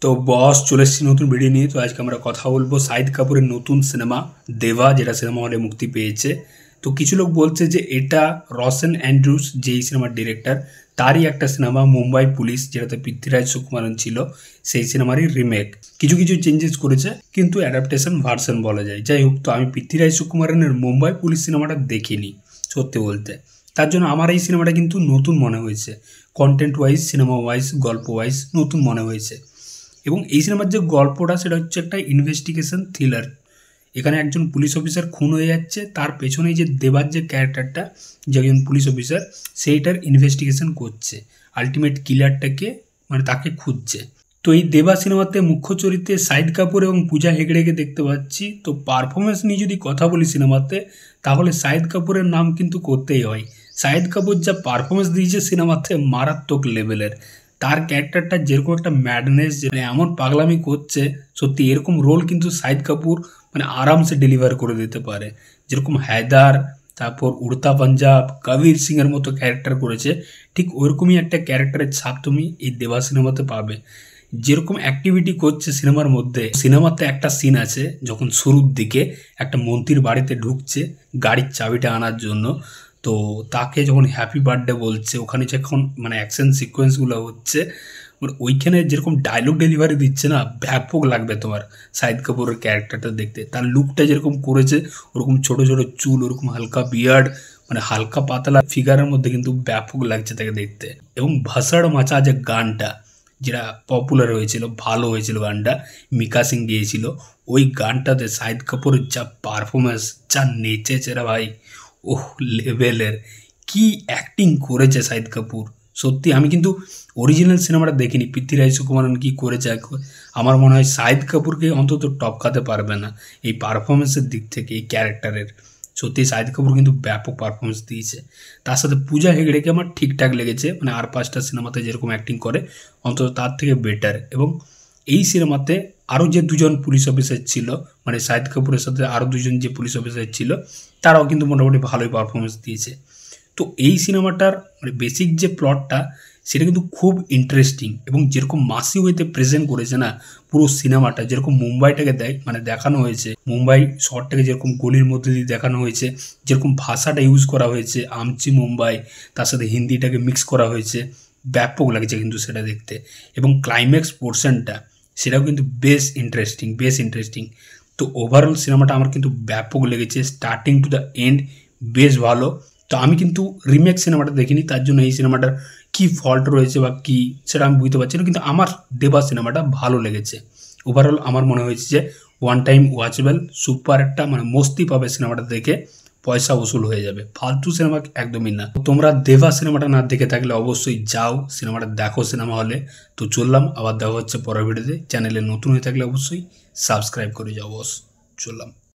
তো বস চলে এসেছি নতুন ভিডিও নিয়ে। তো আজকে আমরা কথা বলবো শাহিদ কাপুরের নতুন সিনেমা দেবা, যেটা সিনেমা হলে মুক্তি পেয়েছে। তো কিছু লোক বলছে যে এটা রসেন অ্যান্ড্রুস, যেই সিনেমার ডিরেক্টর, তারই একটা সিনেমা মুম্বাই পুলিশ, যেটাতে পৃথ্বীরাজ সুকুমারন ছিল, সেই সিনেমারই রিমেক। কিছু কিছু চেঞ্জেস করেছে, কিন্তু অ্যাডাপ্টেশন ভার্সন বলা যায়। যাই হোক, তো আমি পৃথ্বীরাজ সুকুমারনের মুম্বাই পুলিশ সিনেমাটা দেখিনি সত্যি বলতে। তার জন্য আমার এই সিনেমাটা কিন্তু নতুন মনে হয়েছে, কন্টেন্ট ওয়াইজ, সিনেমা ওয়াইজ, গল্প ওয়াইজ নতুন মনে হয়েছে। এবং এই সিনেমার যে গল্পটা, সেটা হচ্ছে একটা ইনভেস্টিগেশন থ্রিলার। এখানে একজন পুলিশ অফিসার খুন হয়ে যাচ্ছে, তার পেছনেই যে দেবার যে ক্যারেক্টারটা, যে একজন পুলিশ অফিসার, সেইটার ইনভেস্টিগেশন করছে, আলটিমেট কিলারটাকে, মানে তাকে খুঁজছে। তো এই দেবা সিনেমাতে মুখ্য চরিত্রে শাহিদ কাপুর এবং পূজা হেগড়েকে দেখতে পাচ্ছি। তো পারফরমেন্স নিয়ে যদি কথা বলি সিনেমাতে, তাহলে শাহিদ কাপুরের নাম কিন্তু করতেই হয়। শাহিদ কাপুর যা পারফরমেন্স দিয়েছে সিনেমাতে, মারাত্মক লেভেলের। তার ক্যারেক্টারটা যেরকম একটা ম্যাডনেস, মানে এমন পাগলামি করছে, সত্যি এরকম রোল কিন্তু শাহিদ কাপুর মানে আরামসে ডেলিভার করে দিতে পারে। যেরকম হায়দার, তারপর উড়তা পাঞ্জাব, কবির সিংয়ের মতো ক্যারেক্টার করেছে, ঠিক ওইরকমই একটা ক্যারেক্টারের ছাপ তুমি এই দেবা সিনেমাতে পাবে। যেরকম অ্যাক্টিভিটি করছে সিনেমার মধ্যে, সিনেমাতে একটা সিন আছে যখন শুরুর দিকে একটা মন্ত্রীর বাড়িতে ঢুকছে গাড়ির চাবিটা আনার জন্য। তো তাকে যখন হ্যাপি বার্থডে বলছে, ওখানে যখন মানে অ্যাকশন সিকোয়েন্সগুলো হচ্ছে, মানে ওইখানে যেরকম ডায়লগ ডেলিভারি দিচ্ছে না, ব্যাপক লাগবে তোমার শাহিদ কাপুরের ক্যারেক্টারটা দেখতে। তার লুকটা যেরকম করেছে, ওরকম ছোট ছোট চুল, ওরকম হালকা বিয়ার্ড, মানে হালকা পাতলা ফিগারের মধ্যে কিন্তু ব্যাপক লাগছে তাকে দেখতে। এবং ভাসাড় মাচা যে গানটা, যেটা পপুলার হয়েছিল, ভালো হয়েছিল গানটা, মিকা সিং গিয়েছিল, ওই গানটাতে শাহিদ কাপুরের যা পারফরমেন্স, যা নেচেছে রে ভাই, ওহ লেভেলের। কি অ্যাক্টিং করেছে শাহিদ কাপুর সত্যি। আমি কিন্তু অরিজিনাল সিনেমাটা দেখিনি, পৃথ্বীরাজ সুকুমারন কি করেছে, আমার মনে হয় শাহিদ কাপুরকে অন্তত টপকাতে পারবে না এই পারফরমেন্সের দিক থেকে, এই ক্যারেক্টারের। সত্যি শাহিদ কাপুর কিন্তু ব্যাপক পারফরমেন্স দিয়েছে। তার সাথে পূজা হেগড়েকে আমার ঠিকঠাক লেগেছে, মানে আর 5টা সিনেমাতে যেরকম অ্যাক্টিং করে, অন্তত তার থেকে বেটার। এবং এই সিনেমাতে আরও যে দুজন পুলিশ অফিসার ছিল, মানে শাহিদ কাপুরের সাথে আরও দুজন যে পুলিশ অফিসার ছিল, তারাও কিন্তু মোটামুটি ভালোই পারফরমেন্স দিয়েছে। তো এই সিনেমাটার মানে বেসিক যে প্লটটা, সেটা কিন্তু খুব ইন্টারেস্টিং। এবং যেরকম মাসি ওয়েতে প্রেজেন্ট করেছে না পুরো সিনেমাটা, যেরকম মুম্বাইটাকে মানে দেখানো হয়েছে, মুম্বাই শহরটাকে যেরকম গলির মধ্যে দিয়ে দেখানো হয়েছে, যেরকম ভাষাটা ইউজ করা হয়েছে, আমচি মুম্বাই, তার সাথে হিন্দিটাকে মিক্স করা হয়েছে, ব্যাপক লাগছে কিন্তু সেটা দেখতে। এবং ক্লাইম্যাক্স পোর্শনটা, সেটাও কিন্তু বেশ ইন্টারেস্টিং। তো ওভারঅল সিনেমাটা আমার কিন্তু ব্যাপক লেগেছে, স্টার্টিং টু দ্য এন্ড বেশ ভালো। তো আমি কিন্তু রিমেক সিনেমাটা দেখিনি, তার জন্য এই সিনেমাটার কি ফল্ট রয়েছে বা কি সেটা আমি বুঝতে পারছি না, কিন্তু আমার দেবা সিনেমাটা ভালো লেগেছে। ওভারঅল আমার মনে হয়েছে যে ওয়ান টাইম ওয়াচেবল, সুপার একটা মানে মস্তি পাবে সিনেমাটা দেখে, পয়সা উসুল হয়ে যাবে, ফালতু সিনেমা একদমই না। তোমরা দেবা সিনেমাটা না দেখে থাকলে অবশ্যই যাও সিনেমাটা দেখো সিনেমা হলে। তো চললাম, আবার দেখা হচ্ছে পরের ভিডিওতে। চ্যানেলে নতুন হয়ে থাকলে অবশ্যই সাবস্ক্রাইব করে যাও বস। চললাম।